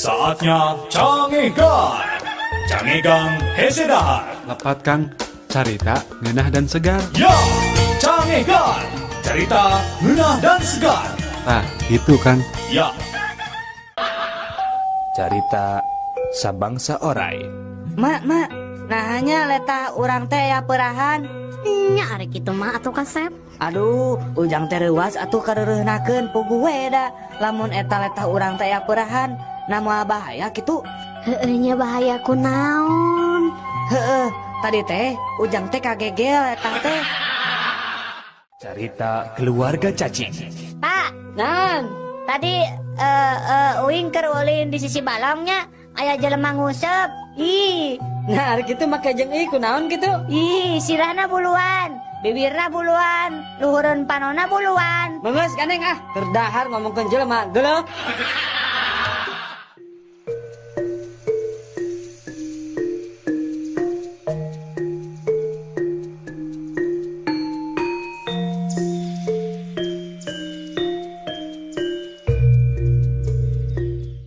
Saatnya Cangegan. Cangegan hese dahar. Lepat Kang, carita ngeunah dan segar. Ya, Cangegan. Cerita ngeunah dan segar. Tah, gitu Kang. Ya, Carita sabangsa orai. Mak, nah hanya letah urang teh ya perahan. Nya ari kitu mah atuh kasep. Aduh, ujang teh reuwas atuh kareureunahkeun pugu we da. Lamun eta letah urang teh ya perahan, nama bahaya kitu. Heueuh nya bahaya kunaon? Heueuh, tadi teh ujang teh kagegel letah teh. Carita keluarga cacing. Pak, Nan, tadi uing keur ulin di sisi balongnya aya jelema ngusep. Ih, nah kitu make jeung ieu kunaon kitu? ih sirahna buluan, bibirna buluan, luhureun panonna buluan. Memes kaneng ah, terdahar ngomongkeun jelema geuleuh.